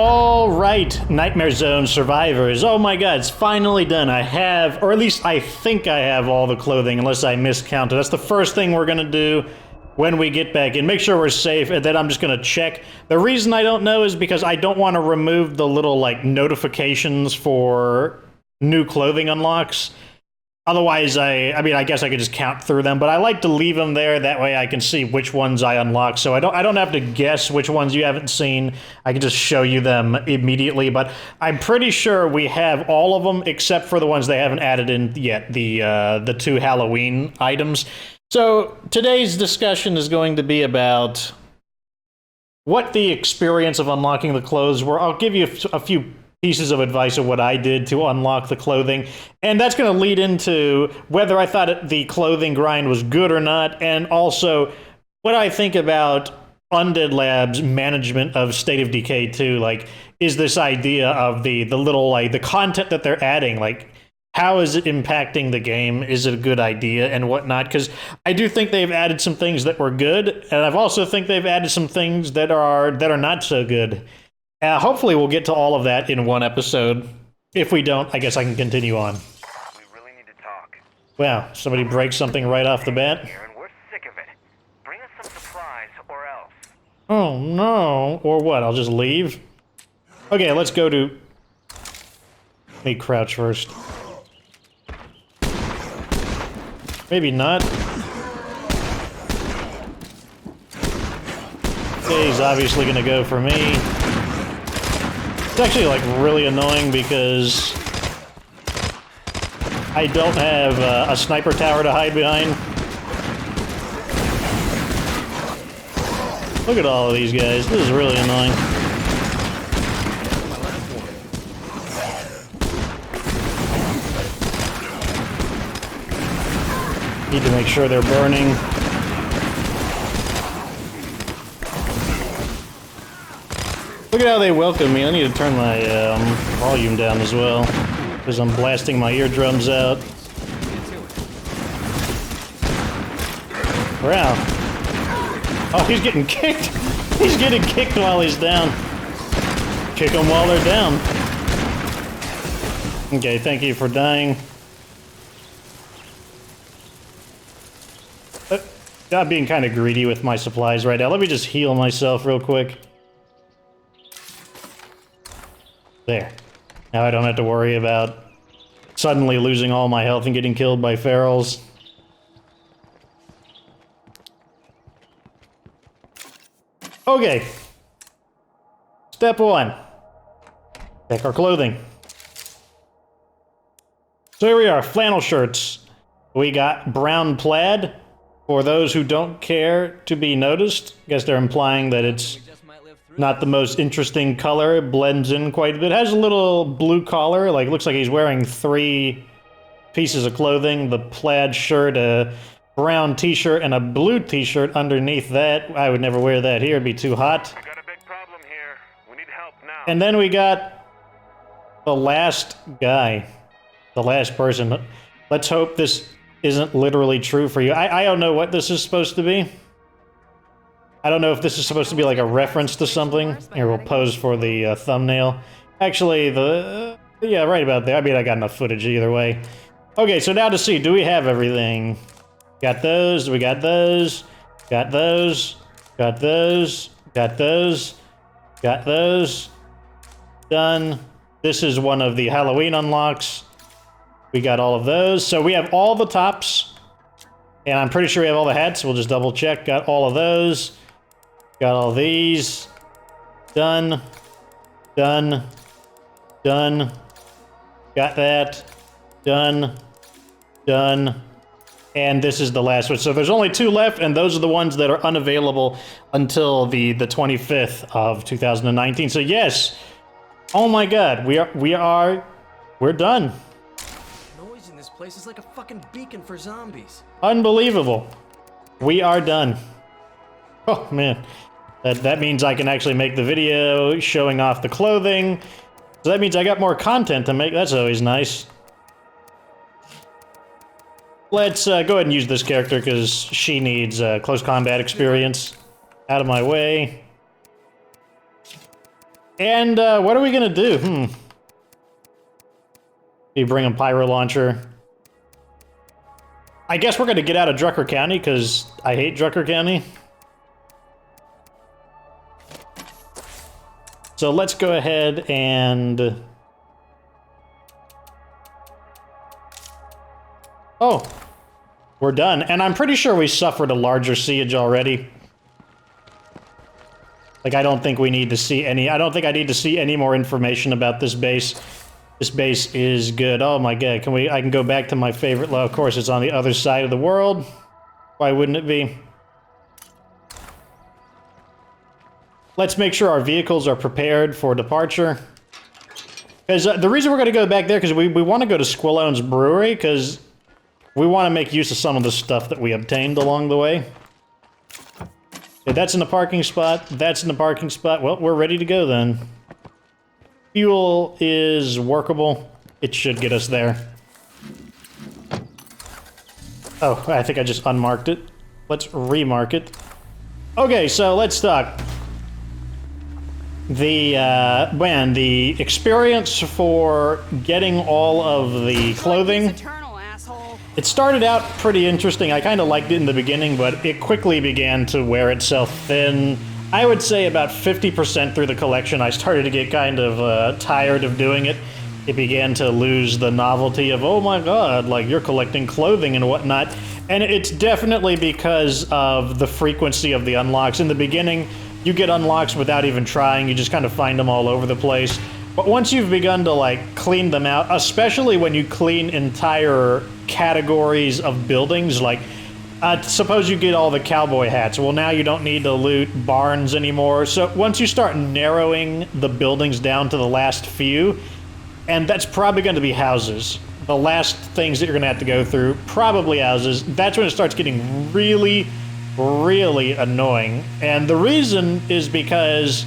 All right, Nightmare Zone survivors. Oh my god, it's finally done. I have, or at least I think I have all the clothing, unless I miscounted. That's the first thing we're gonna do when we get back in. Make sure we're safe, and then I'm just gonna check. The reason I don't know is because I don't want to remove the little, like, notifications for new clothing unlocks. Otherwise, I mean, I guess I could just count through them, but I like to leave them there. That way I can see which ones I unlock. So I don't have to guess which ones you haven't seen. I can just show you them immediately. But I'm pretty sure we have all of them except for the ones they haven't added in yet, the 2 Halloween items. So today's discussion is going to be about what the experience of unlocking the clothes were. I'll give you a few pieces of advice of what I did to unlock the clothing, and that's going to lead into whether I thought the clothing grind was good or not, and also what I think about Undead Labs' management of State of Decay 2. Like, is this idea of the little, like, the content that they're adding, like, how is it impacting the game? Is it a good idea and whatnot? Because I do think they've added some things that were good, and I've also think they've added some things that are not so good. Hopefully we'll get to all of that in one episode. If we don't, I guess I can continue on. We really need to talk. Wow, somebody breaks something right off the bat. And we're sick of it. Bring us some supplies or else. Oh no. Or what? I'll just leave? Okay, let's go to... Let me crouch first. Maybe not. Okay, he's obviously gonna go for me. It's actually, like, really annoying because I don't have a sniper tower to hide behind. Look at all of these guys. This is really annoying. Need to make sure they're burning. Look at how they welcome me. I need to turn my volume down as well, because I'm blasting my eardrums out. Wow. Oh, he's getting kicked. He's getting kicked while he's down. Kick them while they're down. Okay, thank you for dying. I'm being kind of greedy with my supplies right now. Let me just heal myself real quick. There. Now I don't have to worry about suddenly losing all my health and getting killed by ferals. Okay. Step 1. Check our clothing. So here we are, flannel shirts. We got brown plaid. For those who don't care to be noticed, I guess they're implying that it's not the most interesting color. It blends in quite a bit. It has a little blue collar, like looks like he's wearing 3 pieces of clothing. The plaid shirt, a brown t-shirt, and a blue t-shirt underneath that. I would never wear that here, it'd be too hot. We got a big problem here. We need help now. And then we got the last guy. The last person. Let's hope this isn't literally true for you. I don't know what this is supposed to be. I don't know if this is supposed to be like a reference to something. Here, we'll pose for the thumbnail. Actually, yeah, right about there. I mean, I got enough footage either way. Okay, so now to see, do we have everything? Got those, we got those, got those, got those, got those, got those. Done. This is one of the Halloween unlocks. We got all of those. So we have all the tops. And I'm pretty sure we have all the hats. We'll just double check. Got all of those. Got all these. Done. Done. Done. Got that. Done. Done. And this is the last one. So there's only 2 left, and those are the ones that are unavailable until the 25th of 2019. So yes. Oh my god. We're done. This place is like a fucking beacon for zombies. Unbelievable. We are done. Oh man. That means I can actually make the video showing off the clothing. So that means I got more content to make. That's always nice. Let's go ahead and use this character because she needs close combat experience. Out of my way. And what are we gonna do? You bring a pyro launcher. I guess we're gonna get out of Drucker County, because I hate Drucker County. So let's go ahead and... Oh, we're done. And I'm pretty sure we suffered a larger siege already. Like, I don't think we need to see any... I don't think I need to see any more information about this base. This base is good. Oh my god, can we... I can go back to my favorite... Well, of course, it's on the other side of the world. Why wouldn't it be? Let's make sure our vehicles are prepared for departure. Because the reason we're going to go back there, because we want to go to SQUELONES Brewery, because we want to make use of some of the stuff that we obtained along the way. Okay, that's in the parking spot. That's in the parking spot. Well, we're ready to go then. Fuel is workable. It should get us there. Oh, I think I just unmarked it. Let's remark it. Okay, so let's talk. The experience for getting all of the clothing, it started out pretty interesting. I kind of liked it in the beginning, but it quickly began to wear itself thin. I would say about 50% through the collection, I started to get kind of tired of doing it. It began to lose the novelty of, oh my god, like you're collecting clothing and whatnot. And it's definitely because of the frequency of the unlocks. In the beginning, you get unlocks without even trying, you just kind of find them all over the place. But once you've begun to like clean them out, especially when you clean entire categories of buildings, like suppose you get all the cowboy hats, well now you don't need to loot barns anymore. So once you start narrowing the buildings down to the last few, and that's probably going to be houses, the last things that you're going to have to go through, probably houses, that's when it starts getting really annoying. And the reason is because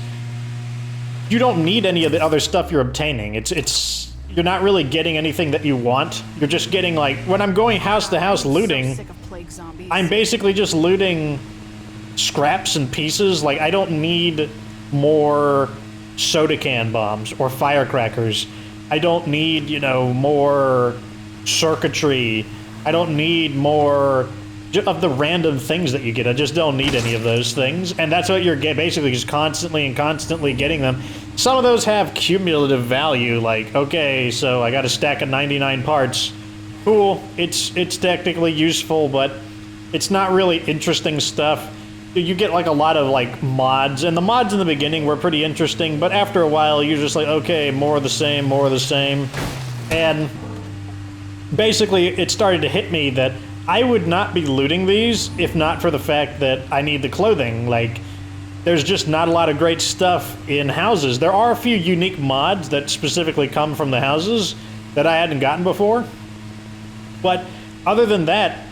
you don't need any of the other stuff you're obtaining. You're not really getting anything that you want. You're just getting, like, when I'm going house to house looting, I'm basically just looting scraps and pieces. Like, I don't need more soda can bombs or firecrackers. I don't need, you know, more circuitry. I don't need more of the random things that you get. I just don't need any of those things. And that's what you're basically just constantly getting them. Some of those have cumulative value, like, okay, so I got a stack of 99 parts. Cool, it's technically useful, but it's not really interesting stuff. You get like a lot of like mods, and the mods in the beginning were pretty interesting, but after a while you're just like, okay, more of the same, more of the same. And basically it started to hit me that I would not be looting these if not for the fact that I need the clothing. Like, there's just not a lot of great stuff in houses. There are a few unique mods that specifically come from the houses that I hadn't gotten before. But other than that,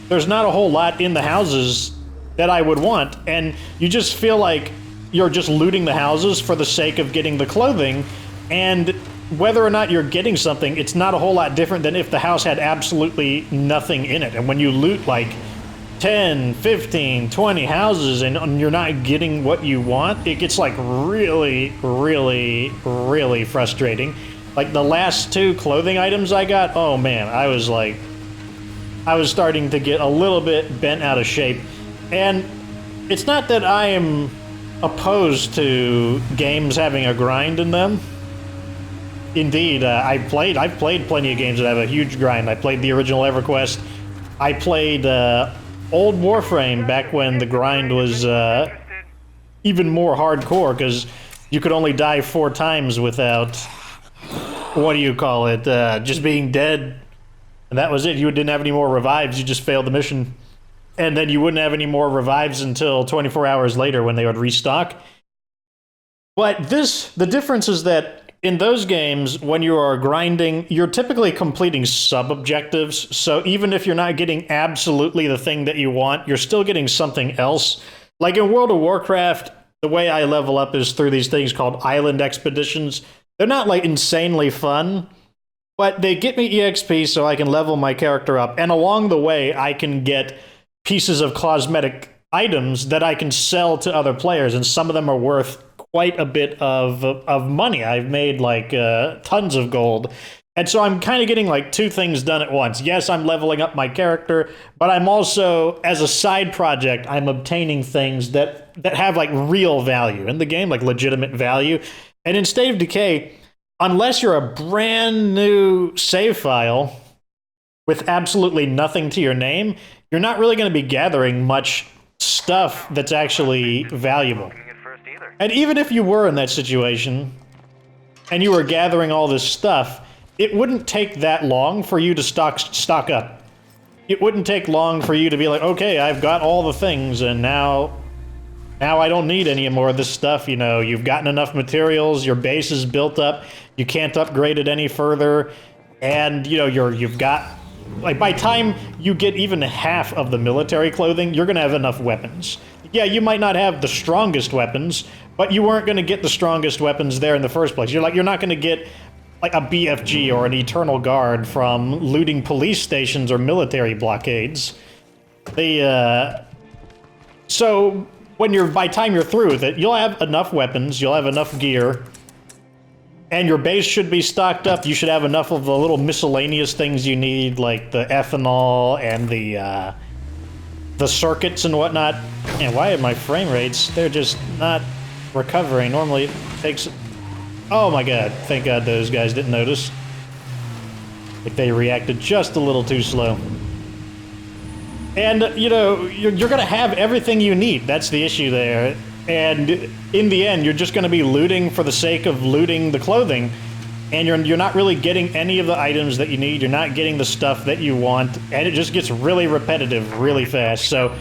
there's not a whole lot in the houses that I would want. And you just feel like you're just looting the houses for the sake of getting the clothing. And whether or not you're getting something, it's not a whole lot different than if the house had absolutely nothing in it. And when you loot like 10, 15, 20 houses and you're not getting what you want, it gets like really frustrating. Like the last 2 clothing items I got, oh man, I was starting to get a little bit bent out of shape. And it's not that I am opposed to games having a grind in them. Indeed, I've played plenty of games that have a huge grind. I played the original EverQuest. I played old Warframe back when the grind was even more hardcore, because you could only die 4 times without, what do you call it, just being dead. And that was it. You didn't have any more revives, you just failed the mission. And then you wouldn't have any more revives until 24 hours later when they would restock. But the difference is that in those games, when you are grinding, you're typically completing sub-objectives. So even if you're not getting absolutely the thing that you want, you're still getting something else. Like in World of Warcraft, the way I level up is through these things called island expeditions. They're not like insanely fun, but they get me EXP so I can level my character up. And along the way, I can get pieces of cosmetic items that I can sell to other players, and some of them are worth quite a bit of money. I've made like tons of gold. And so I'm kind of getting like two things done at once. Yes, I'm leveling up my character, but I'm also, as a side project, I'm obtaining things that have like real value in the game, like legitimate value. And in State of Decay, unless you're a brand new save file with absolutely nothing to your name, you're not really going to be gathering much stuff that's actually valuable. And even if you were in that situation and you were gathering all this stuff, it wouldn't take that long for you to stock up. It wouldn't take long for you to be like, okay, I've got all the things, and now I don't need any more of this stuff. You know, you've gotten enough materials, your base is built up, you can't upgrade it any further, and you know you've got, like, by the time you get even half of the military clothing, you're gonna have enough weapons. Yeah, you might not have the strongest weapons, but you weren't gonna get the strongest weapons there in the first place. You're not gonna get like a BFG or an Eternal Guard from looting police stations or military blockades. So by the time you're through with it, you'll have enough weapons, you'll have enough gear, and your base should be stocked up. You should have enough of the little miscellaneous things you need, like the ethanol and the circuits and whatnot. And why are my frame rates? They're just not recovering. Normally it takes... Oh my god, thank god those guys didn't notice. Like, they reacted just a little too slow. And, you know, you're gonna have everything you need. That's the issue there. And in the end, you're just gonna be looting for the sake of looting the clothing. And you're not really getting any of the items that you need. You're not getting the stuff that you want. And it just gets really repetitive really fast. So...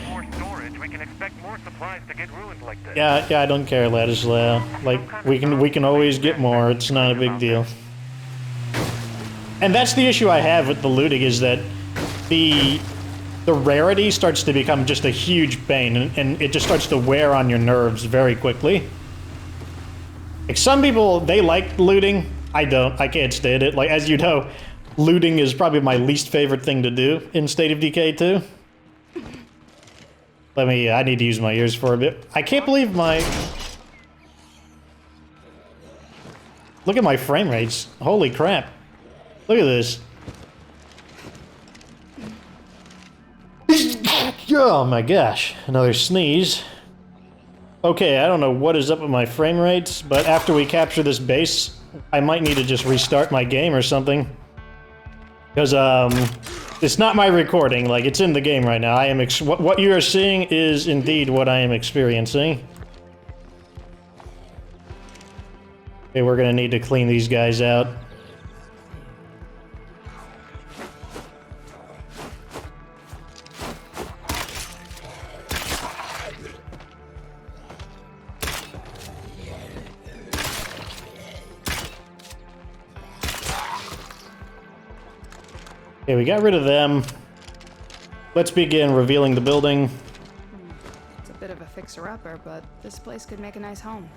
Yeah, I don't care, Ladislaw. Like, we can always get more. It's not a big deal. And that's the issue I have with the looting, is that the rarity starts to become just a huge pain, and it just starts to wear on your nerves very quickly. Like, some people, they like looting. I don't. I can't stand it. Like, as you know, looting is probably my least favorite thing to do in State of Decay 2. I need to use my ears for a bit. I can't believe my... Look at my frame rates. Holy crap. Look at this. Oh my gosh. Another sneeze. Okay, I don't know what is up with my frame rates, but after we capture this base, I might need to just restart my game or something. Because, it's not my recording, like, it's in the game right now. I am what you are seeing is indeed what I am experiencing. Okay, we're gonna need to clean these guys out. Okay, we got rid of them. Let's begin revealing the building. It's a bit of a fixer-upper, but this place could make a nice home.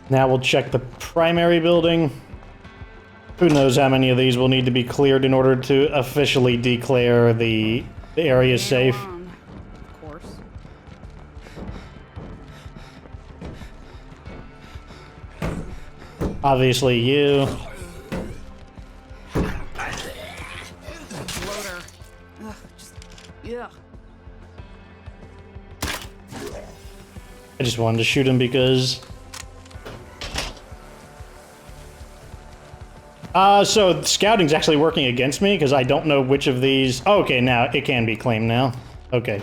Now we'll check the primary building. Who knows how many of these will need to be cleared in order to officially declare the area safe. Of course. Obviously you. Loader. Ugh, yeah. I just wanted to shoot him because... so scouting's actually working against me because I don't know which of these... Oh, okay, now it can be claimed now. Okay.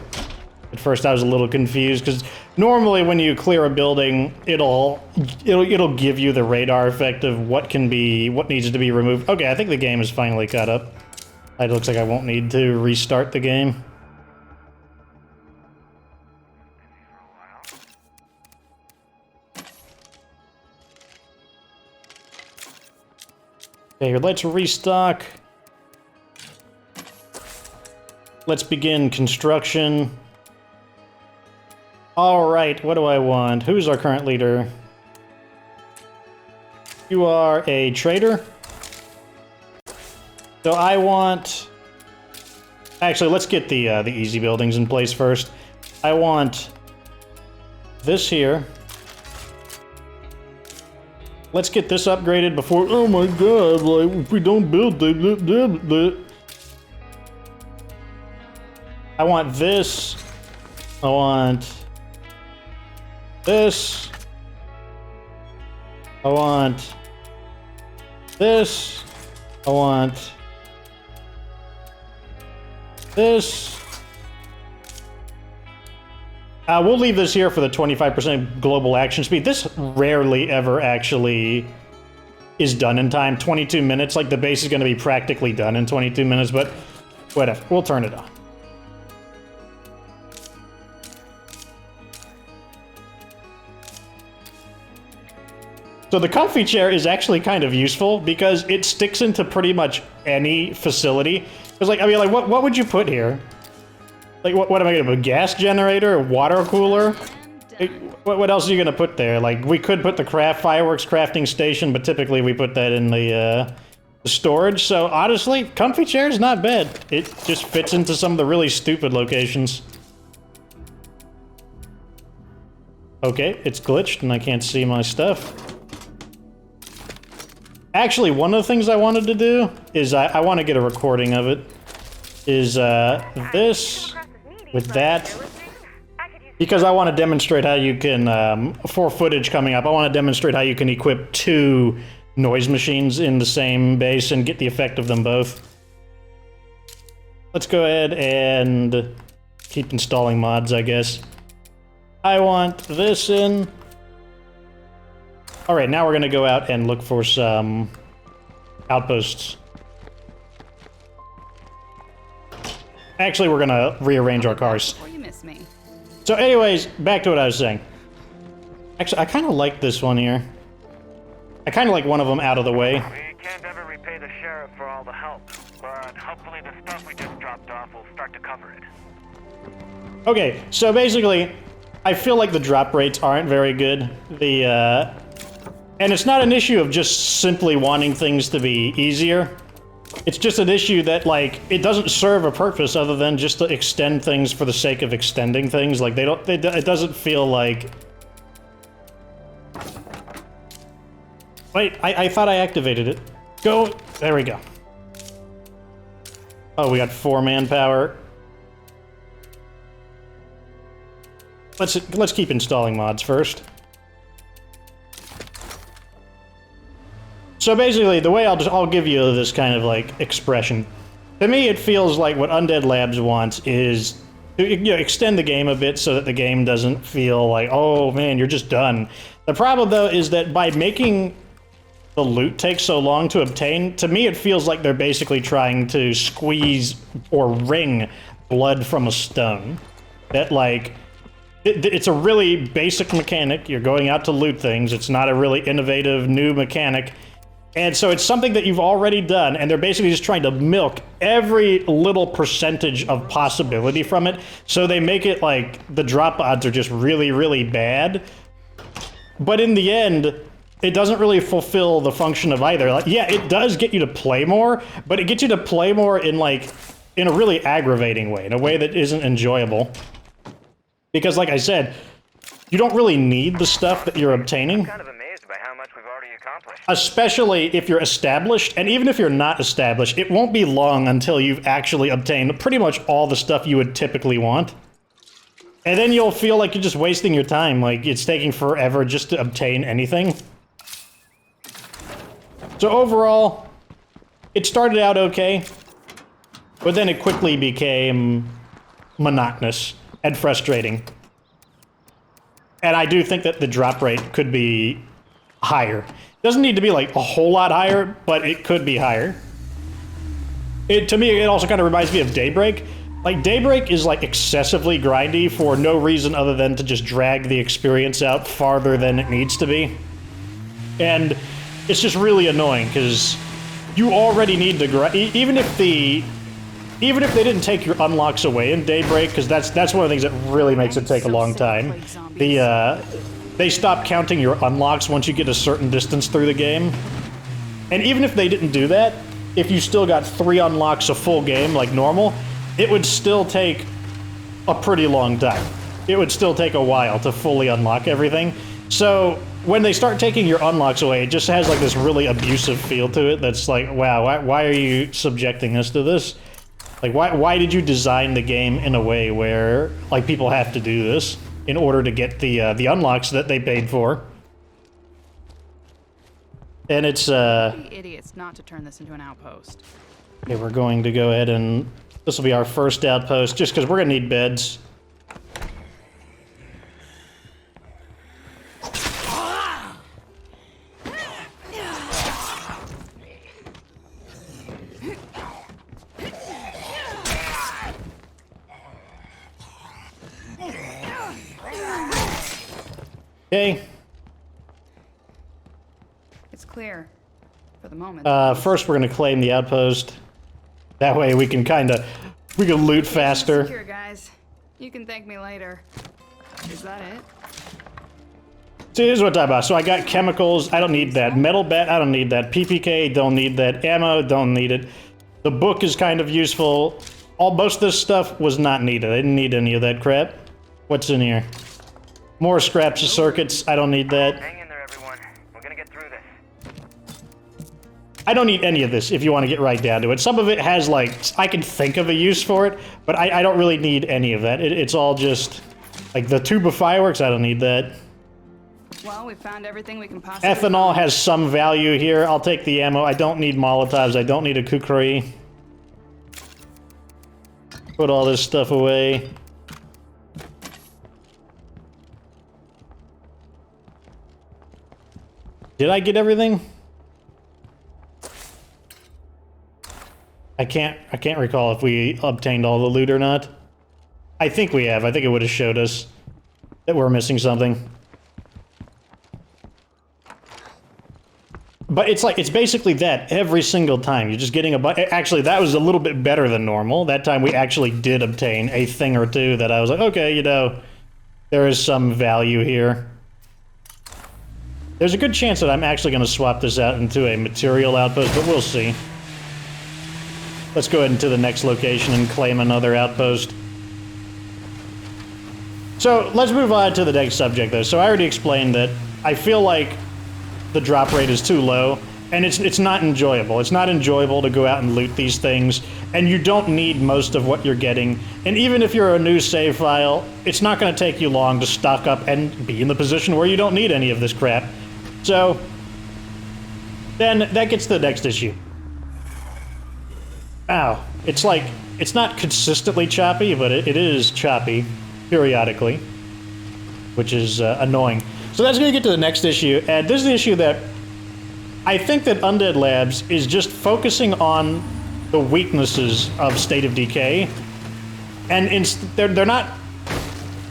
At first I was a little confused because normally when you clear a building, it'll give you the radar effect of what needs to be removed. Okay, I think the game is finally caught up. It looks like I won't need to restart the game. Okay, let's restock. Let's begin construction. Alright, what do I want? Who's our current leader? You are a trader. So I want Actually, let's get the easy buildings in place first. I want this here. Let's get this upgraded before. Oh my god! Like if we don't build the. I want this. I want this. I want this. I want this. We'll leave this here for the 25% global action speed. This rarely ever actually is done in time. 22 minutes, like the base is going to be practically done in 22 minutes, but whatever. We'll turn it on. So the comfy chair is actually kind of useful because it sticks into pretty much any facility. Because, like, I mean, like, what would you put here? Like, what am I gonna put? A gas generator? A water cooler? Like, what else are you gonna put there? Like, we could put the fireworks crafting station, but typically we put that in the storage. So, honestly, comfy chair is not bad. It just fits into some of the really stupid locations. Okay, it's glitched and I can't see my stuff. Actually, one of the things I wanted to do is I want to get a recording of it. Is this with that? Because I want to demonstrate how you can, for footage coming up, I want to demonstrate how you can equip 2 noise machines in the same base and get the effect of them both. Let's go ahead and keep installing mods, I guess. I want this in. Alright, now we're gonna go out and look for some outposts. Actually, we're gonna rearrange our cars. Before you miss me. So anyways, back to what I was saying. Actually, I kind of like this one here. I kind of like one of them out of the way. We can't ever repay the sheriff for all the help, but hopefully the stuff we just dropped off will start to cover it. Okay, so basically, I feel like the drop rates aren't very good. And it's not an issue of just simply wanting things to be easier. It's just an issue that, like, it doesn't serve a purpose other than just to extend things for the sake of extending things. Like, it doesn't feel like... Wait, I thought I activated it. Go! There we go. Oh, we got 4 manpower. Let's keep installing mods first. So basically, the way I'll give you this kind of like expression. To me, it feels like what Undead Labs wants is to, extend the game a bit so that the game doesn't feel like, oh man, you're just done. The problem though is that by making the loot take so long to obtain, to me it feels like they're basically trying to squeeze or wring blood from a stone. That like, it's a really basic mechanic. You're going out to loot things. It's not a really innovative new mechanic. And so it's something that you've already done, and they're basically just trying to milk every little percentage of possibility from it. So they make it like the drop odds are just really, really bad. But in the end, it doesn't really fulfill the function of either. Like, yeah, it does get you to play more, but it gets you to play more in like, in a really aggravating way, in a way that isn't enjoyable. Because like I said, you don't really need the stuff that you're obtaining. I'm kind of amazed by how much we've already accomplished. Especially if you're established, and even if you're not established, it won't be long until you've actually obtained pretty much all the stuff you would typically want. And then you'll feel like you're just wasting your time, like it's taking forever just to obtain anything. So overall, it started out okay, but then it quickly became monotonous and frustrating. And I do think that the drop rate could be higher. Doesn't need to be like a whole lot higher, but it could be higher. To me, it also kind of reminds me of Daybreak. Like, Daybreak is like excessively grindy for no reason other than to just drag the experience out farther than it needs to be. And it's just really annoying, because you already need to grind, even if they didn't take your unlocks away in Daybreak, because that's one of the things that really makes it take a long time. They stop counting your unlocks once you get a certain distance through the game. And even if they didn't do that, if you still got 3 unlocks a full game like normal, it would still take a pretty long time. It would still take a while to fully unlock everything. So when they start taking your unlocks away, it just has like this really abusive feel to it that's like, wow, why are you subjecting us to this? Like, why did you design the game in a way where, like, people have to do this in order to get the unlocks that they paid for? And it's, Idiots not to turn this into an outpost. Okay, we're going to go ahead and... This will be our first outpost, just because we're going to need beds. Okay. It's clear. For the moment. First we're going to claim the outpost. That way we can we can loot faster. Secure, guys. You can thank me later. Is that it? So here's what I'm talking about. So I got chemicals, I don't need that. Metal bat, I don't need that. PPK, don't need that. Ammo, don't need it. The book is kind of useful. Most of this stuff was not needed. I didn't need any of that crap. What's in here? More scraps of circuits, I don't need that. Hang in there, everyone. We're gonna get through this. I don't need any of this if you want to get right down to it. Some of it has, like, I can think of a use for it, but I don't really need any of that. It's all just, like, the tube of fireworks, I don't need that. Well, we found everything we can possibly Ethanol find. has some value here. I'll take the ammo. I don't need Molotovs. I don't need a kukri. Put all this stuff away. Did I get everything? I can't recall if we obtained all the loot or not. I think we have. I think it would have showed us that we're missing something. But it's basically that every single time. You're just getting actually, that was a little bit better than normal. That time we actually did obtain a thing or two that I was like, okay, you know, there is some value here. There's a good chance that I'm actually going to swap this out into a material outpost, but we'll see. Let's go ahead into the next location and claim another outpost. So, let's move on to the next subject, though. So I already explained that I feel like the drop rate is too low, and it's not enjoyable. It's not enjoyable to go out and loot these things, and you don't need most of what you're getting. And even if you're a new save file, it's not going to take you long to stock up and be in the position where you don't need any of this crap. So, then that gets to the next issue. Ow. It's like, it's not consistently choppy, but it is choppy periodically, which is annoying. So that's going to get to the next issue, and this is the issue that I think that Undead Labs is just focusing on the weaknesses of State of Decay, and they're not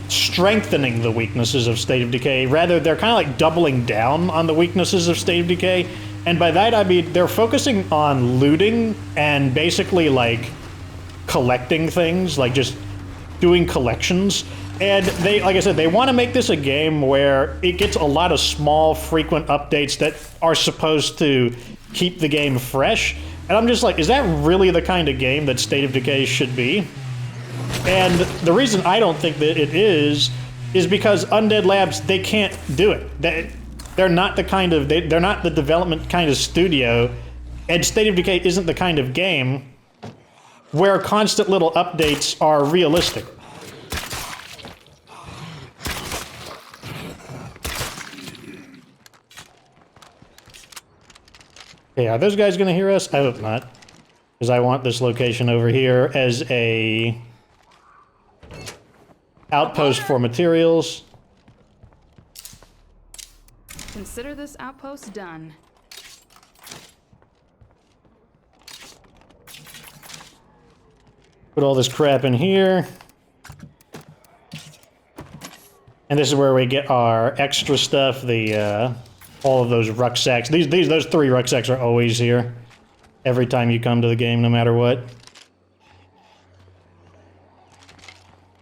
strengthening the weaknesses of State of Decay, rather they're kind of like doubling down on the weaknesses of State of Decay, and by that I mean they're focusing on looting and basically like collecting things, like just doing collections. And they, like I said, they want to make this a game where it gets a lot of small, frequent updates that are supposed to keep the game fresh. And I'm just like, is that really the kind of game that State of Decay should be? And the reason I don't think that it is because Undead Labs, they can't do it. They're not the kind of, they're not the development kind of studio, and State of Decay isn't the kind of game where constant little updates are realistic. Okay, are those guys gonna hear us? I hope not. Because I want this location over here as a outpost for materials. Consider this outpost done. Put all this crap in here. And this is where we get our extra stuff, the all of those rucksacks. Those 3 rucksacks are always here. Every time you come to the game, no matter what.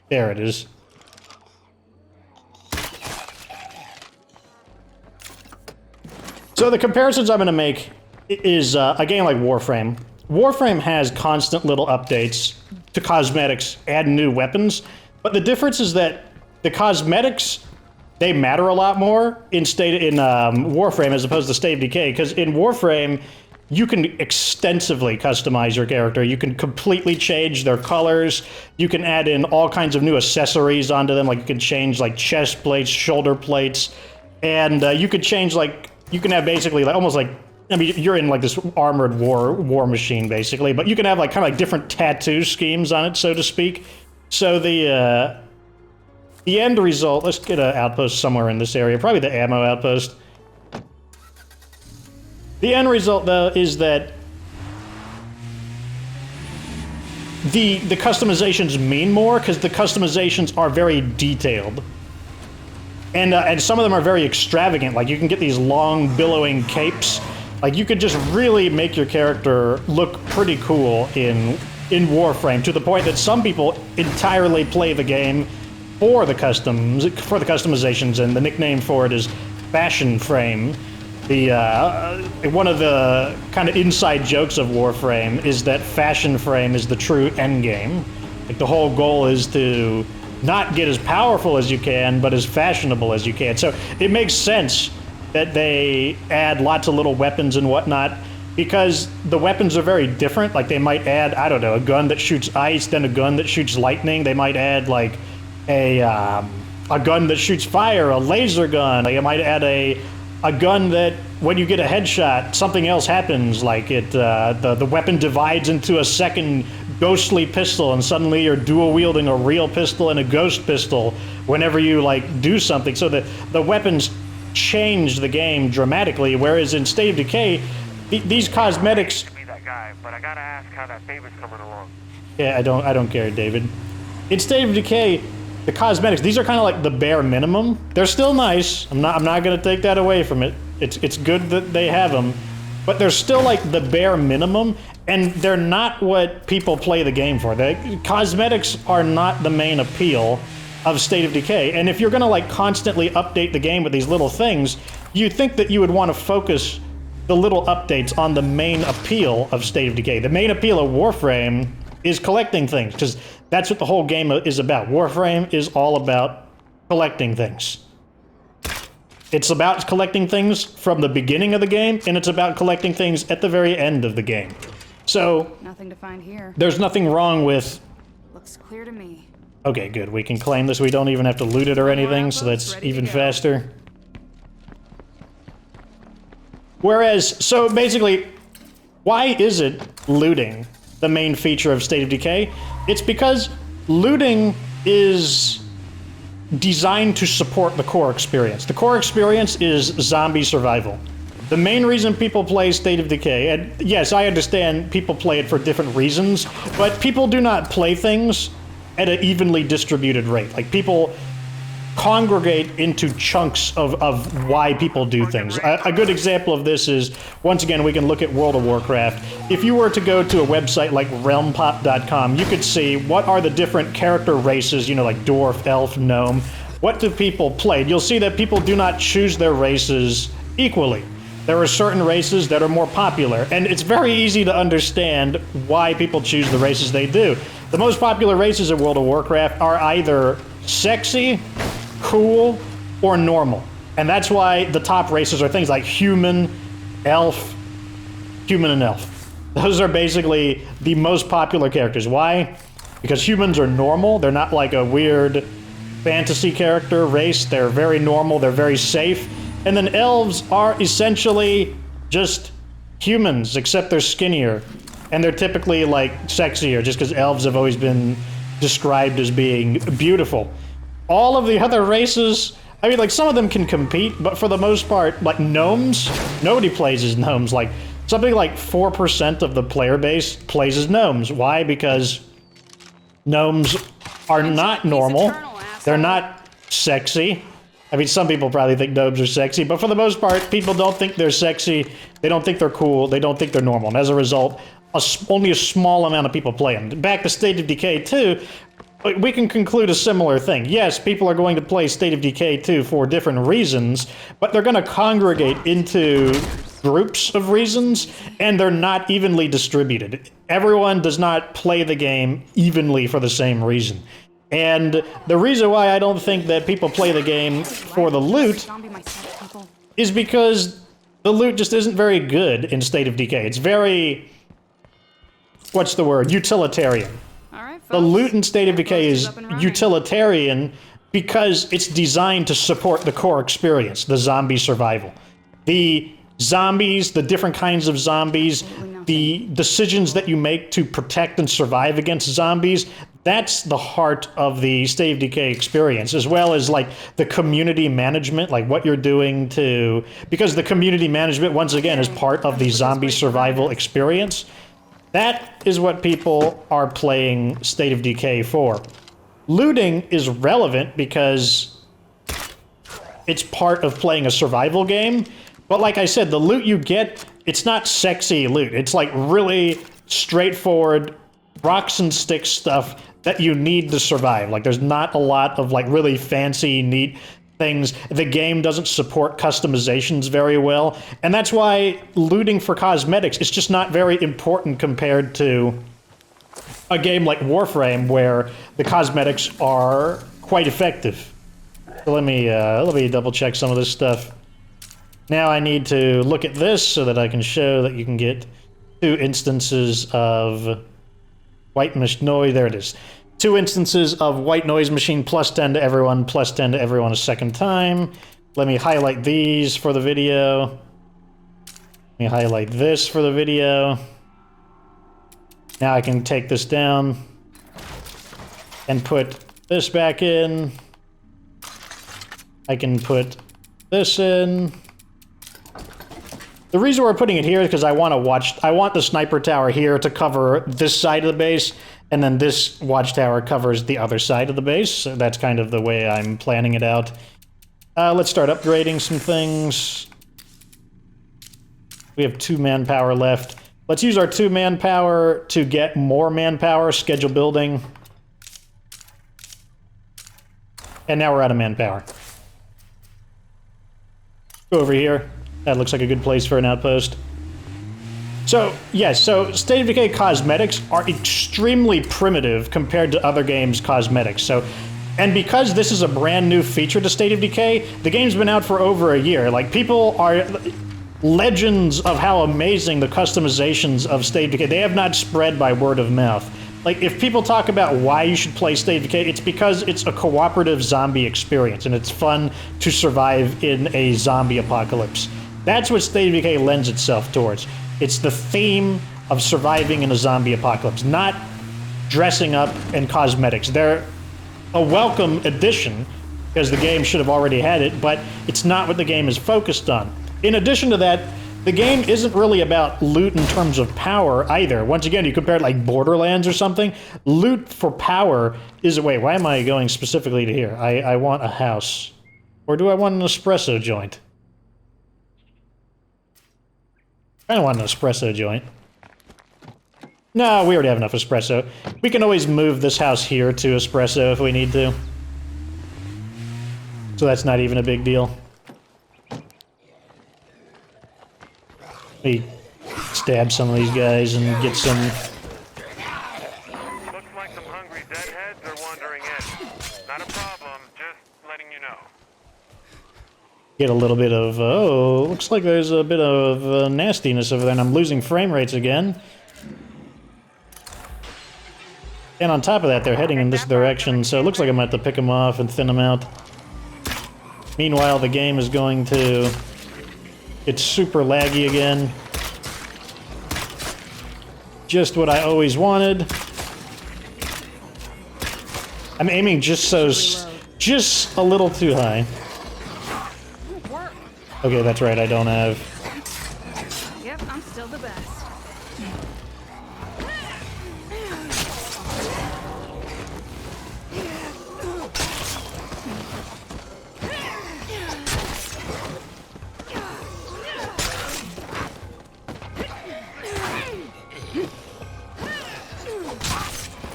There it is. So the comparisons I'm going to make is a game like Warframe. Warframe has constant little updates to cosmetics, add new weapons. But the difference is that the cosmetics, they matter a lot more in Warframe as opposed to State of Decay, because in Warframe, you can extensively customize your character. You can completely change their colors. You can add in all kinds of new accessories onto them, like you can change like chest plates, shoulder plates, and you could change you can have basically almost like, I mean, you're in like this armored war machine basically, but you can have like kind of like different tattoo schemes on it, so to speak. So the end result, let's get an outpost somewhere in this area, probably the ammo outpost. The end result, though, is that the customizations mean more because the customizations are very detailed. And some of them are very extravagant. Like, you can get these long, billowing capes. Like, you could just really make your character look pretty cool in Warframe, to the point that some people entirely play the game for the customizations, and the nickname for it is Fashion Frame. One of the kind of inside jokes of Warframe is that Fashion Frame is the true endgame. Like, the whole goal is to not get as powerful as you can, but as fashionable as you can. So it makes sense that they add lots of little weapons and whatnot, because the weapons are very different. Like, they might add, I don't know, a gun that shoots ice, then a gun that shoots lightning. They might add like a gun that shoots fire, a laser gun. They might add a gun that when you get a headshot, something else happens, like the weapon divides into a second ghostly pistol, and suddenly you're dual wielding a real pistol and a ghost pistol whenever you like do something. So the weapons change the game dramatically, whereas in State of Decay, these cosmetics. To be that guy, but I gotta ask how that favor's coming along. Yeah, I don't care, David. In State of Decay, the cosmetics, these are kind of like the bare minimum. They're still nice. I'm not going to take that away from it. It's good that they have them, but they're still like the bare minimum, and they're not what people play the game for. The cosmetics are not the main appeal of State of Decay. And if you're going to like constantly update the game with these little things, you'd think that you would want to focus the little updates on the main appeal of State of Decay. The main appeal of Warframe is collecting things, because that's what the whole game is about. Warframe is all about collecting things. It's about collecting things from the beginning of the game, and it's about collecting things at the very end of the game. So, Nothing to find here. there's nothing wrong with... Looks clear to me. Okay, good. We can claim this. We don't even have to loot it or anything, so that's even faster. Whereas, so basically, why isn't looting the main feature of State of Decay? It's because looting is designed to support the core experience. The core experience is zombie survival. The main reason people play State of Decay, and yes, I understand people play it for different reasons, but people do not play things at an evenly distributed rate. Like, people congregate into chunks of why people do things. A good example of this is, once again, we can look at World of Warcraft. If you were to go to a website like realmpop.com, you could see what are the different character races, you know, like dwarf, elf, gnome. What do people play? You'll see that people do not choose their races equally. There are certain races that are more popular, and it's very easy to understand why people choose the races they do. The most popular races in World of Warcraft are either sexy, cool, or normal. And that's why the top races are things like human, elf, human and elf. Those are basically the most popular characters. Why? Because humans are normal. They're not like a weird fantasy character race. They're very normal. They're very safe. And then elves are essentially just humans, except they're skinnier. And they're typically like sexier, just because elves have always been described as being beautiful. All of the other races, I mean, like, some of them can compete, but for the most part, like gnomes, nobody plays as gnomes. Like, something like 4% of the player base plays as gnomes. Why? Because gnomes are not normal. They're not sexy. I mean, some people probably think gnomes are sexy, but for the most part, people don't think they're sexy, they don't think they're cool, they don't think they're normal. And as a result, only a small amount of people play them. Back to State of Decay 2, we can conclude a similar thing. Yes, people are going to play State of Decay 2 for different reasons, but they're going to congregate into groups of reasons, and they're not evenly distributed. Everyone does not play the game evenly for the same reason. And the reason why I don't think that people play the game for the loot is because the loot just isn't very good in State of Decay. It's very, what's the word, utilitarian. The loot in State of Decay is utilitarian because it's designed to support the core experience, the zombie survival. The zombies, the different kinds of zombies, the decisions that you make to protect and survive against zombies, that's the heart of the State of Decay experience, as well as like the community management, like what you're doing to, because the community management, once again, is part of the zombie survival experience. That is what people are playing State of Decay for. Looting is relevant because it's part of playing a survival game, but like I said, the loot you get, it's not sexy loot. It's like really straightforward rocks and sticks stuff that you need to survive. Like there's not a lot of like really fancy, neat things. The game doesn't support customizations very well, and that's why looting for cosmetics is just not very important compared to a game like Warframe, where the cosmetics are quite effective. So let me double check some of this stuff. Now I need to look at this so that I can show that you can get 2 instances of white noise. There it is. 2 instances of white noise machine plus 10 to everyone, plus 10 to everyone a second time. Let me highlight these for the video. Let me highlight this for the video. Now I can take this down and put this back in. I can put this in. The reason we're putting it here is because I want the sniper tower here to cover this side of the base, and then this watchtower covers the other side of the base. So that's kind of the way I'm planning it out. Let's start upgrading some things. We have 2 manpower left. Let's use our 2 manpower to get more manpower, schedule building. And now we're out of manpower. Go over here. That looks like a good place for an outpost. So, yes, so State of Decay cosmetics are extremely primitive compared to other games' cosmetics. So, and because this is a brand new feature to State of Decay, the game's been out for over a year. Like, people are legends of how amazing the customizations of State of Decay, they have not spread by word of mouth. Like, if people talk about why you should play State of Decay, it's because it's a cooperative zombie experience, and it's fun to survive in a zombie apocalypse. That's what State of Decay lends itself towards. It's the theme of surviving in a zombie apocalypse, not dressing up and cosmetics. They're a welcome addition, because the game should have already had it, but it's not what the game is focused on. In addition to that, the game isn't really about loot in terms of power either. Once again, you compare it like Borderlands or something. Loot for power is... Wait, why am I going specifically to here? I want a house. Or do I want an espresso joint? I don't want an espresso joint. No, we already have enough espresso. We can always move this house here to espresso if we need to. So that's not even a big deal. Let me stab some of these guys and get some... Looks like some hungry deadheads are wandering in. Not a problem, just letting you know. Get a little bit of... Oh, looks like there's a bit of nastiness over there, and I'm losing frame rates again. And on top of that, they're heading in this direction, so it looks like I'm going to have to pick them off and thin them out. Meanwhile, the game is going to... It's super laggy again. Just what I always wanted. I'm aiming just a little too high. Okay, that's right, I don't have... Yep, I'm still the best.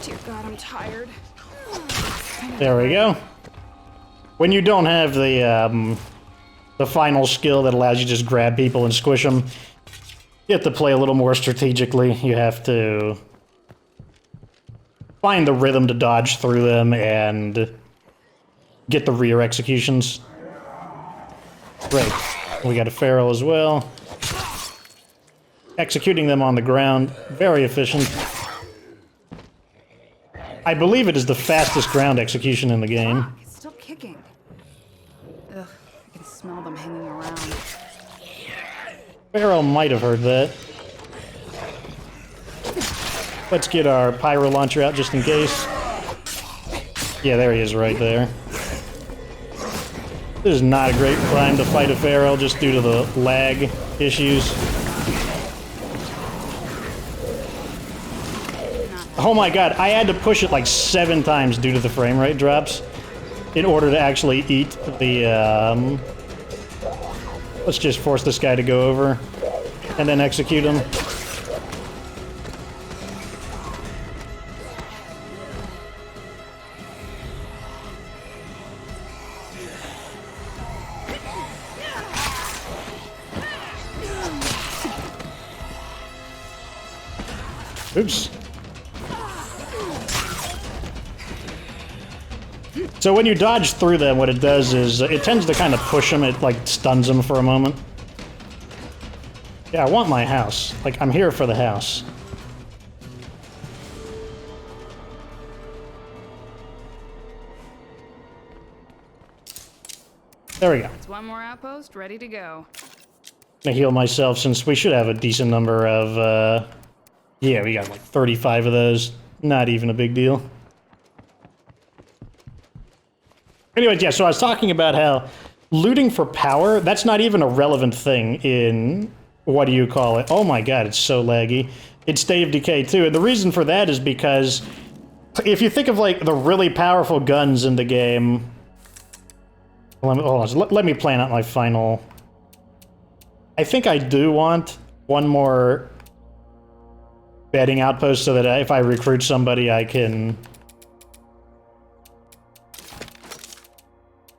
Dear God, I'm tired. There we go. When you don't have the the final skill that allows you to just grab people and squish them. You have to play a little more strategically. You have to find the rhythm to dodge through them and get the rear executions. Great. We got a feral as well. Executing them on the ground. Very efficient. I believe it is the fastest ground execution in the game. Fuck, it's still kicking. Ugh, I can smell them hanging around. Feral might have heard that. Let's get our pyro launcher out just in case. Yeah, there he is right there. This is not a great time to fight a feral just due to the lag issues. Oh my god, I had to push it like 7 times due to the frame rate drops in order to actually eat the, Let's just force this guy to go over and then execute him. Oops. So when you dodge through them, what it does is it tends to kind of push them. It like stuns them for a moment. Yeah, I want my house. Like, I'm here for the house. There we go. It's one more outpost, ready to go. I'm gonna heal myself since we should have a decent number of, yeah, we got like 35 of those. Not even a big deal. Anyways, yeah, so I was talking about how looting for power, that's not even a relevant thing in, what do you call it? Oh my god, it's so laggy. It's State of Decay 2, and the reason for that is because if you think of like the really powerful guns in the game... Hold on, so let me plan out my final... I think I do want one more betting outpost so that if I recruit somebody I can...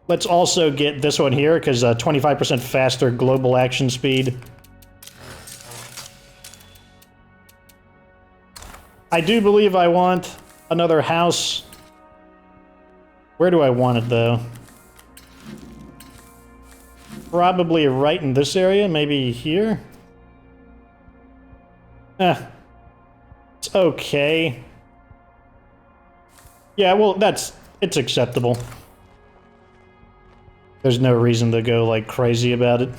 Let's also get this one here, because 25% faster global action speed. I do believe I want another house. Where do I want it, though? Probably right in this area, maybe here? It's okay. Yeah, well, it's acceptable. There's no reason to go, like, crazy about it.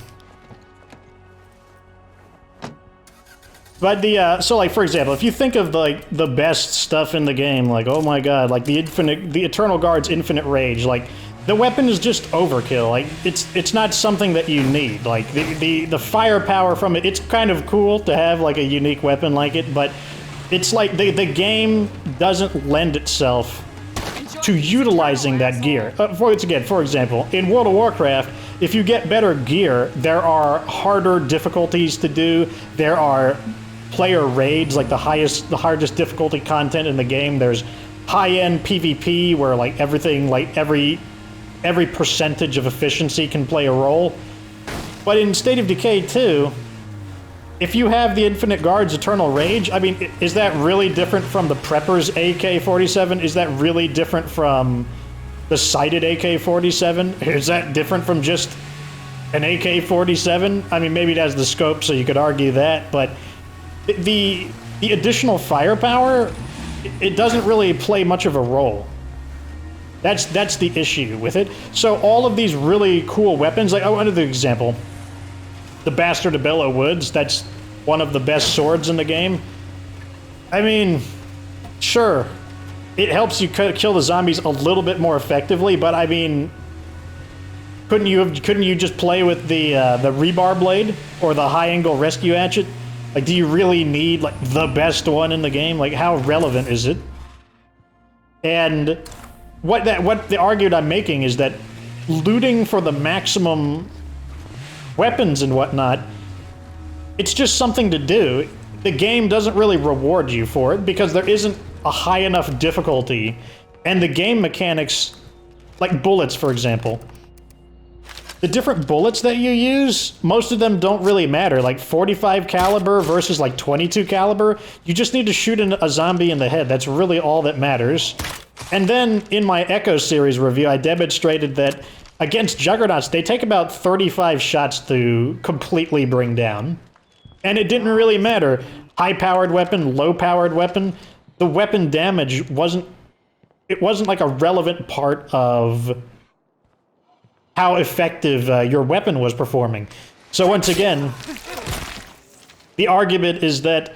But so, like, for example, if you think of, like, the best stuff in the game, like, oh my god, like, the Eternal Guard's Infinite Rage, like, the weapon is just overkill. Like, it's not something that you need. Like, the firepower from it, it's kind of cool to have, like, a unique weapon like it, but it's like, the game doesn't lend itself to utilizing that gear. For example, in World of Warcraft, if you get better gear, there are harder difficulties to do. There are player raids, like the hardest difficulty content in the game. There's high-end PvP where like everything, like every percentage of efficiency can play a role. But in State of Decay 2, if you have the Infinite Guard's Eternal Rage, I mean, is that really different from the Prepper's AK-47? Is that really different from the sighted AK-47? Is that different from just an AK-47? I mean, maybe it has the scope, so you could argue that, but the additional firepower, it doesn't really play much of a role. That's the issue with it. So all of these really cool weapons, like, another example. The Bastard of Bellow Woods, that's one of the best swords in the game. I mean, sure, it helps you kill the zombies a little bit more effectively, but I mean, couldn't you just play with the rebar blade or the high-angle rescue hatchet? Like, do you really need like the best one in the game? Like, how relevant is it? And what the argument I'm making is that looting for the maximum weapons and whatnot, it's just something to do. The game doesn't really reward you for it because there isn't a high enough difficulty, and the game mechanics, like bullets for example, the different bullets that you use, most of them don't really matter. Like 45 caliber versus like 22 caliber, you just need to shoot a zombie in the head. That's really all that matters. And then in my Echo series review, I demonstrated that against Juggernauts, they take about 35 shots to completely bring down. And it didn't really matter. High-powered weapon, low-powered weapon, the weapon damage wasn't like a relevant part of how effective your weapon was performing. So once again, the argument is that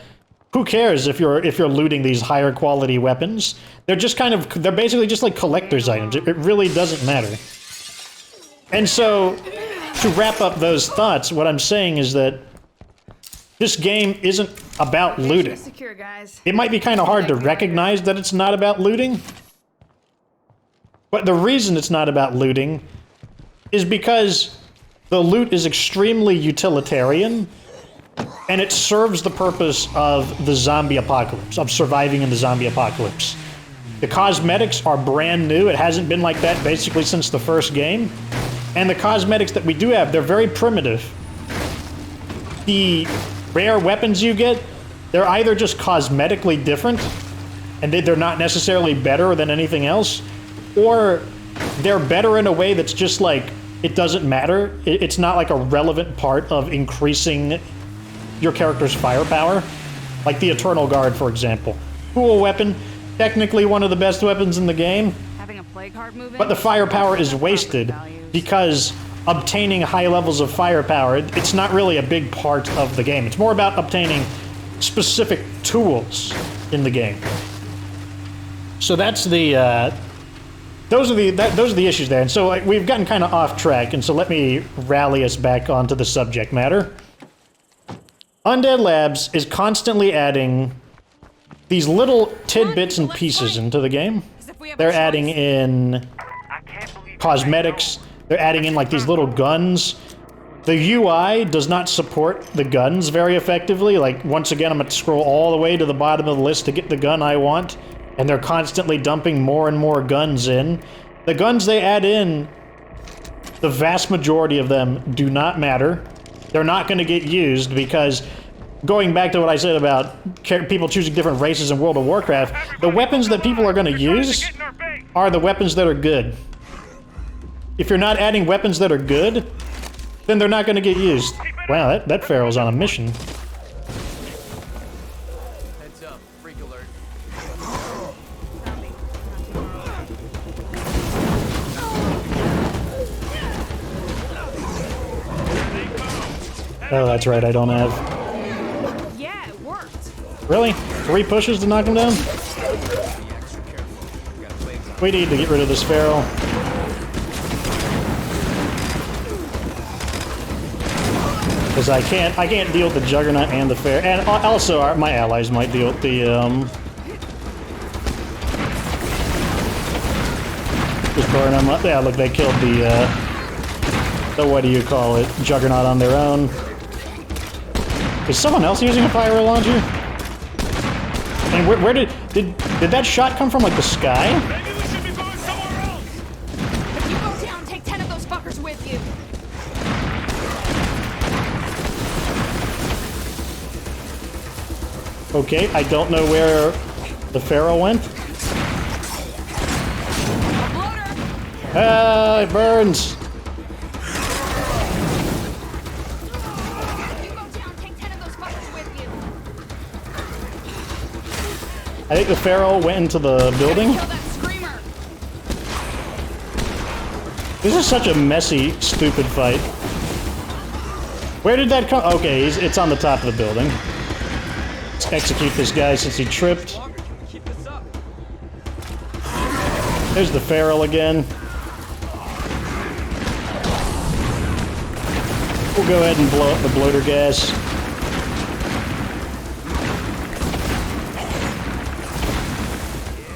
who cares if you're looting these higher quality weapons? They're just they're basically just like collector's items. It really doesn't matter. And so, to wrap up those thoughts, what I'm saying is that this game isn't about looting. Secure, guys. It might be kind of hard to recognize that it's not about looting, but the reason it's not about looting is because the loot is extremely utilitarian, and it serves the purpose of the zombie apocalypse, of surviving in the zombie apocalypse. The cosmetics are brand new. It hasn't been like that basically since the first game. And the cosmetics that we do have, they're very primitive. The rare weapons you get, they're either just cosmetically different, and they're not necessarily better than anything else, or they're better in a way that's just like, it doesn't matter. It's not like a relevant part of increasing your character's firepower. Like the Eternal Guard, for example. Cool weapon, technically one of the best weapons in the game, Having a plague heart moving? but the firepower is wasted because obtaining high levels of firepower, it's not really a big part of the game. It's more about obtaining specific tools in the game. So that's the, those are the issues there. And so like, we've gotten kind of off track, and so let me rally us back onto the subject matter. Undead Labs is constantly adding these little tidbits and pieces into the game. They're adding in cosmetics. They're adding in like these little guns. The UI does not support the guns very effectively. Like, once again, I'm going to scroll all the way to the bottom of the list to get the gun I want, and they're constantly dumping more and more guns in. The guns they add in, the vast majority of them do not matter. They're not going to get used because, going back to what I said about people choosing different races in World of Warcraft, the weapons that people are going to use are the weapons that are good. If you're not adding weapons that are good, then they're not going to get used. Wow, that Pharaoh's on a mission. Heads up, freak alert. Oh, that's right, I don't have... Yeah, it worked. Really? 3 pushes to knock him down? We need to get rid of this Pharaoh. Because I can't deal with the Juggernaut and the Pharaoh. And also, my allies might deal with the, just burn them up. Yeah, look, they killed the what do you call it? Juggernaut on their own. Is someone else using a pyro launcher? And where did that shot come from, like, the sky? Maybe we should be going somewhere else! If you go down, take 10 of those fuckers with you. Okay, I don't know where the Pharaoh went. Ah, it burns! If you go down, take 10 of those fuckers with you. I think the Pharaoh went into the building. Kill that screamer. This is such a messy, stupid fight. Where did that come? Okay, it's on the top of the building. Let's execute this guy since he tripped. There's the Pharaoh again. We'll go ahead and blow up the bloater gas.